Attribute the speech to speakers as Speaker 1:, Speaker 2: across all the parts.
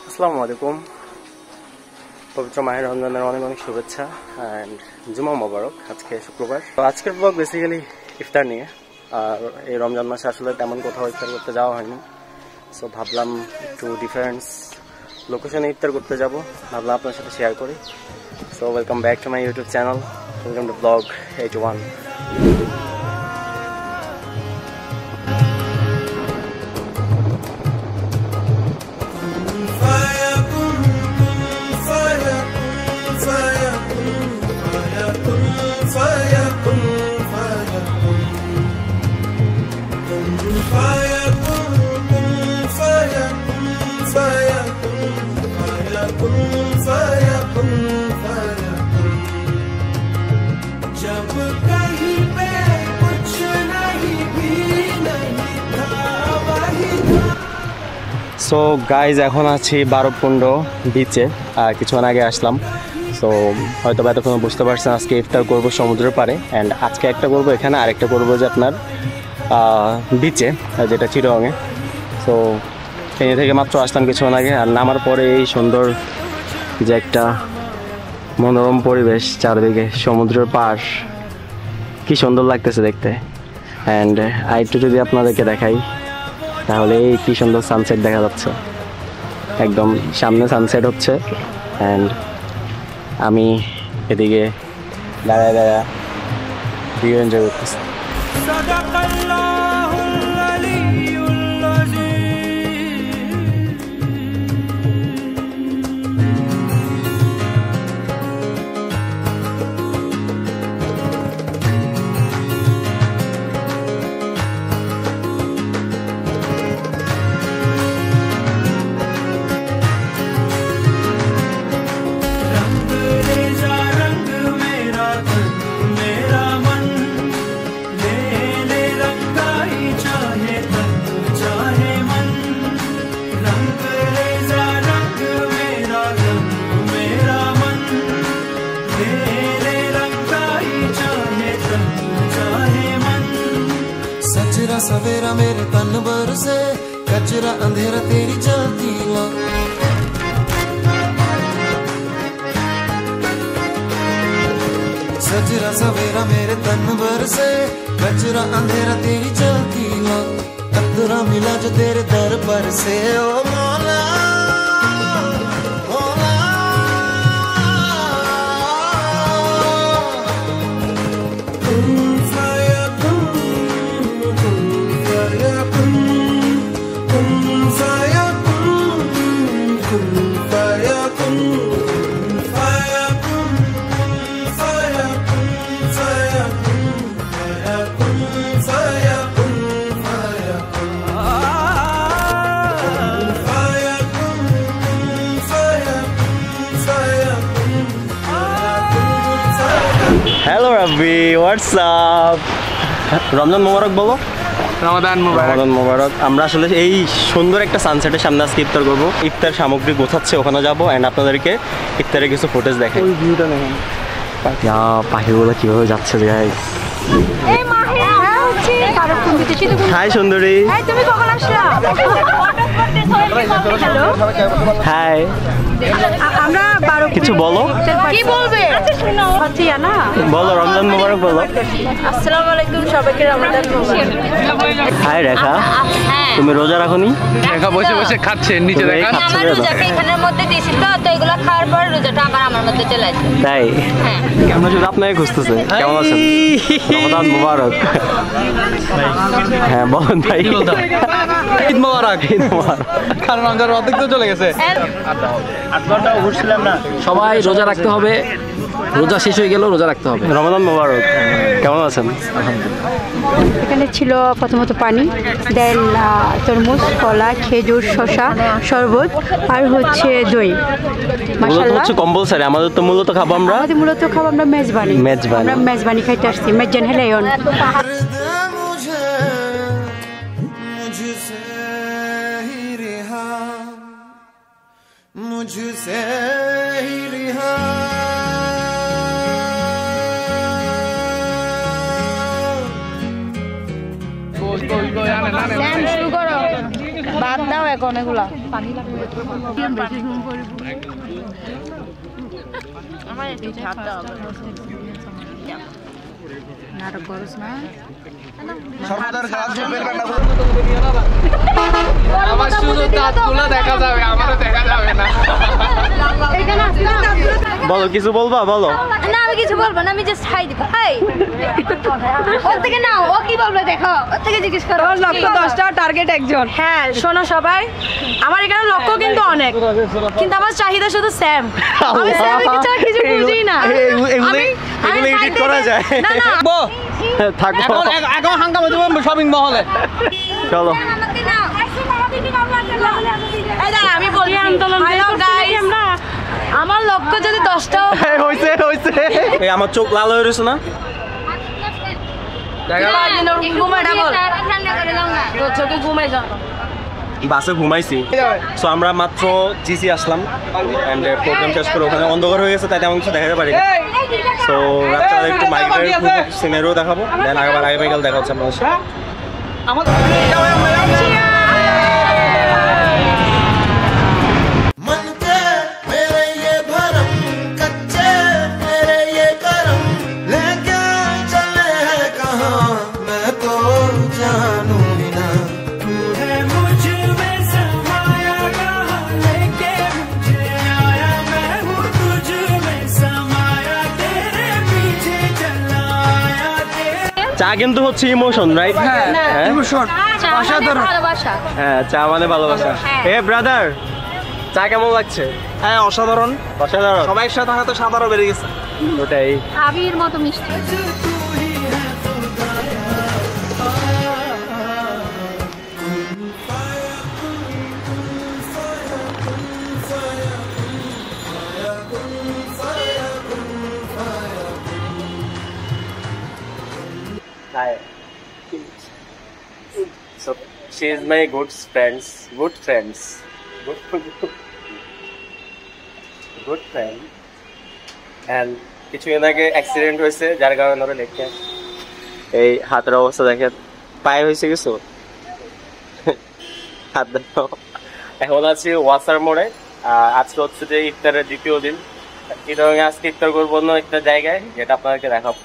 Speaker 1: আসসালামু আলাইকুম। পবিত্র মাহের রমজানের অনেক অনেক শুভেচ্ছা অ্যান্ড জুমা মোবারক। আজকে শুক্রবার। তো আজকের ব্লগ বেসিক্যালি ইফতার নিয়ে। আর এই রমজান মাসে আসলে তেমন কোথাও ইফতার করতে যাওয়া হয়নি, সো ভাবলাম একটু ডিফারেন্স লোকেশনে ইফতার করতে যাব, ভাবলাম আপনার সাথে শেয়ার করি। So welcome back to my YouTube channel, welcome to blog 81। So guys, এখন আছি 12-15 বিচে, আর কিছুক্ষণ আগে আসলাম। সো হয়তো এতক্ষণ বুঝতে পারছেন আজকে ইফতার করবো সমুদ্রের পাড়ে, অ্যান্ড আজকে একটা করবো এখানে, আরেকটা করবো যে আপনার বিচে, যেটা চিটাগংয়ে। সো ট্রেনে থেকে মাত্র আসলাম কিছুক্ষণ আগে, আর নামার পরে এই সুন্দর যে একটা মনোরম পরিবেশ, চারদিকে সমুদ্রের পাড়, কি সুন্দর লাগতেছে দেখতে। অ্যান্ড আরেকটু যদি আপনাদেরকে দেখাই তাহলে এই কি সুন্দর সানসেট দেখা যাচ্ছে, একদম সামনে সানসেট হচ্ছে, অ্যান্ড আমি এদিকে দাঁড়ায় দাঁড়া ভিউ এনজয় করতেছি।
Speaker 2: सवेरा मेरे तन भर से कचरा अंधेरा तेरी जलती लो, सजरा सवेरा मेरे तन भर से कचरा अंधेरा तेरी जलती लो, कतरा मिला जो तेरे दर पर से ओ मौला।
Speaker 1: হ্যালো রাব্বি, হোয়াটস আপ? রমজান মোবারক বলো।
Speaker 3: রমাদান
Speaker 1: মোবারক। আমরা আসলে এই সুন্দর একটা সানসেটের সামনে আজকে ইফতার করবো। ইফতার সামগ্রী গোছাচ্ছে, ওখানে যাবো, অ্যান্ড আপনাদেরকে ইফতারের কিছু ফুটেজ দেখে। ওই ভিউটা দেখেন, পাখিগুলো কিভাবে যাচ্ছে গাইস। হাই সুন্দরী,
Speaker 4: তুমি কখন আসলা? Hello,
Speaker 1: hi.
Speaker 4: আমরা 12
Speaker 1: কিছু বলো।
Speaker 4: কি বলবে? ফাতিয়া না
Speaker 1: বলো, রমজান মোবারক বলো।
Speaker 4: আসসালামু আলাইকুম, সবাইকে রমজান মোবারক।
Speaker 1: হাই রেখা, তুমি রোজা রাখোনি?
Speaker 3: রেখা বসে বসে খাচ্ছে নিচে, দেখা
Speaker 4: আমার রোজাটা এখানের মধ্যে দিয়েছি, তো এগুলো খাওয়ার পর রোজাটা আবার আমার মধ্যে চলে আসে।
Speaker 1: তাই আমরা শুধু আপনাকে খুঁজতেছে। কেমন আছেন? রমজান মোবারক। হ্যাঁ বলুন ভাই।
Speaker 3: ঈদ মোবারক।
Speaker 1: ঈদ মোবারক।
Speaker 3: কারণ রমজান অর্ধেক তো চলে গেছে।
Speaker 5: সবাই রোজা রাখতে হবে, রোজা শেষ হয়ে গেল, রোজা রাখতে হবে।
Speaker 1: রমজান মোবারক। কেমন আছেন?
Speaker 6: এখানে ছিল প্রথমত পানি, দেন তরমুজ, কলা, খেজুর, শসা, শরবত, আর হচ্ছে দই। মাশাআল্লাহ,
Speaker 1: হচ্ছে কম্পালসারি। আমাদের তো মূলত খাবো আমরা
Speaker 6: মেজবানি। আমরা মেজবানি খাইতে আসছি, মেজান হেলায়ন।
Speaker 2: मुझसे ही रिहा
Speaker 4: শুরু করো, বাদ দাও এখন। অনেকগুলা নাটক করছ না
Speaker 3: আমার শুধু দাঁতগুলো দেখা যাবে, আমারও দেখা যাবে না।
Speaker 1: বলো, কিছু বলবা? বলো।
Speaker 4: না আমি কিছু বলবো না, আমি জাস্ট হাই দিব। হাই ওর থেকে না, ও কি বলবে দেখো, ওর থেকে জিজ্ঞেস করো।
Speaker 6: ওর লক্ষ্য 10টা, টার্গেট একজন।
Speaker 7: হ্যাঁ শোনো সবাই, আমার এখানে লক্ষ্য কিন্তু অনেক, কিন্তু আমার চাহিদা শুধু স্যাম। আমি স্যাম ছাড়া কিছু বুঝি না।
Speaker 1: এগুলো এডিট করা যায়?
Speaker 7: না না
Speaker 1: থাকবো।
Speaker 3: এখন হাঙ্গামা দেবো শপিং মহলে।
Speaker 1: চলো।
Speaker 4: আমাকে নাও
Speaker 7: এই দাঁড়া, আমি বলি হ্যালো গাইস, আমার লক্ষ্য যদি 10টা
Speaker 1: হইছে হইছে। এই আমার চোখ লাল হয়ে রয়েছে না?
Speaker 7: ঘুমাই ডাবল
Speaker 4: ঠান্ডা করে দাও না।
Speaker 7: তোর চোখে ঘুমাই যাও।
Speaker 1: বাসে ঘুমাইছি। সো আমরা মাত্র জিসি আসলাম এন্ড প্রোগ্রাম শেষ করে ওখানে অন্ধকার হয়ে গেছে, তাই তেমন কিছু দেখা যেতে পারি। সো রাত্রে একটু মাইগ্রের সিনারিও দেখাবো, দেন আগে বিকাল দেখা হচ্ছে আপনাদের সাথে।
Speaker 2: मन के मेरे ये भरम कच्चे मेरे ये करम लेके चले हैं कहाँ मैं तो जानू ही ना तू है मुझ में समाया कहाँ लेके मुझे आया मैं हूँ तुझ में समाया तेरे पीछे चला आया तेरे
Speaker 1: চা কিন্তু হচ্ছে ইমোশন, রাইট?
Speaker 3: ইমোশন
Speaker 4: অসাধারণ ভালোবাসা।
Speaker 1: হ্যাঁ, চা মানে ভালোবাসা। হে ব্রাদার, চা কেমন লাগছে?
Speaker 3: হ্যাঁ অসাধারণ।
Speaker 1: অসাধারণ।
Speaker 3: সবাই একসাথে থাকা তো সাধারণ বেড়ে গেছে।
Speaker 1: ওটাই।
Speaker 4: আবির মতো মিষ্টি।
Speaker 1: Hi. So she is my good friend. And কিছুদিন আগে অ্যাক্সিডেন্ট হয়েছে, যার কারণে ওরা লেখে এই হাতের অবস্থা দেখেন, পায়ে হয়েছে কিছু। হাত দেখো। এখন আছি ওয়াসার মোড়ে। আজকে হচ্ছে যে ইফতারের দ্বিতীয় দিন। চিটাগাংয়ে আজকে ইফতার করবো অন্য একটা জায়গায়, যেটা আপনাদেরকে দেখাবো।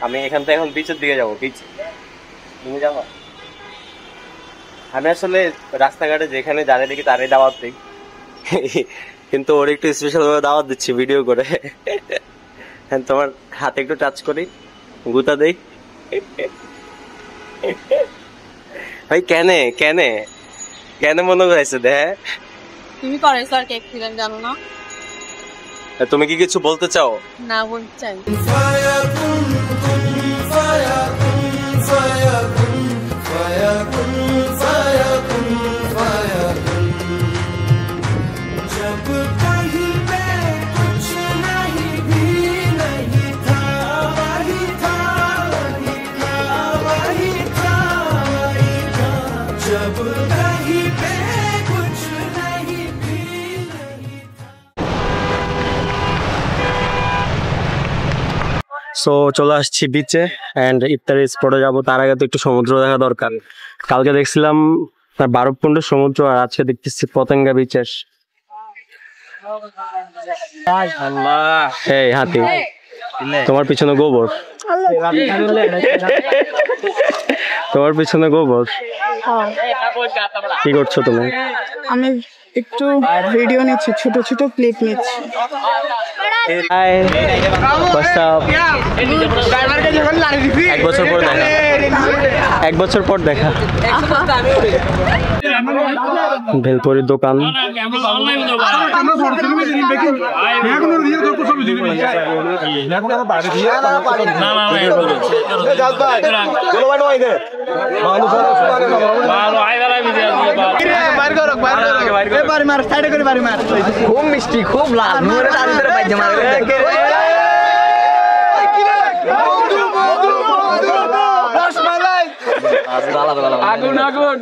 Speaker 1: আমি এখান থেকে এখন বিচের দিকে যাবো। বিচ তুমি যাবো? আমি আসলে রাস্তাঘাটে যেখানে যারে দেখি তারই দাওয়াত দিই, কিন্তু ওর একটু স্পেশাল ভাবে দাওয়াত দিচ্ছি ভিডিও করে। তোমার হাতে একটু টাচ করি, গুতা দেই। ভাই কেনে কেনে কেন মনে করেছে দে?
Speaker 7: তুমি করেছো আর কি অ্যাক্সিডেন্ট জানো না?
Speaker 1: তুমি কি কিছু বলতে চাও?
Speaker 7: না বলতে চাই।
Speaker 2: फाया कुन कुन फाया कुन फाया कुन फाया कुन फाया कुन फाया कुन जब कहीं पे कुछ नहीं भी नहीं था वही था वही था वही था वही था जब कहीं पे कुछ नहीं भी नहीं
Speaker 1: সো চলে আসছি বিচে এন্ড ইফতারি স্পটে যাবো। তার আগে তো একটু সমুদ্র দেখা দরকার। কালকে দেখছিলাম বারবকুণ্ড সমুদ্র, আর আজকে দেখতেছি পতেঙ্গা বিচের। এই হাতি, তোমার পিছনে গোবর, তোমার পিছনে গোবর। কি করছো তুমি?
Speaker 6: আমি একটু ভিডিও নিচ্ছি, ছোট ছোট ক্লিপ নিচ্ছি।
Speaker 1: Hi, what's up? এক বছর পর দেখা, এক বছর পর দেখা। ভেলপুরির দোকান।
Speaker 3: খুব মিষ্টি, খুব লাল। আগুন আগুন।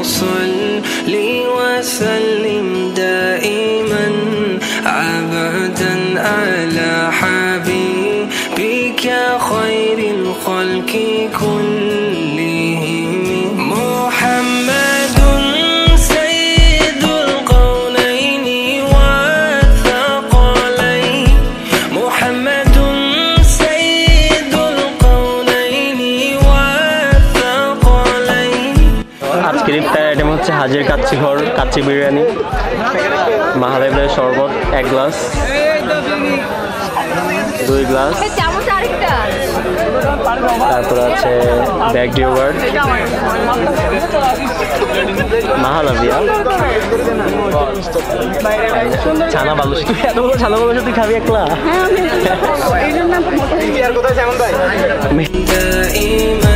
Speaker 8: صل وسلم دائما أبدا على حبيبك خير الخلق كلهم محمد سيد القولين والثقلين محمد سيد القولين والثقلين
Speaker 1: আজকের ইফতার আইটেম হচ্ছে হাজির কাচ্চি ঘর, কাচ্চি বিরিয়ানি, মহাদেবের শরবত 1 গ্লাস, 2 গ্লাস,
Speaker 4: চামচ আরেকটা
Speaker 1: তারপর আছে ব্যাগ ডিওগার্ড, মাহালাভিয়া, ছানা বালুস। তুই এতগুলো ছানা বালুস তুই খাবি একলা?
Speaker 8: دائما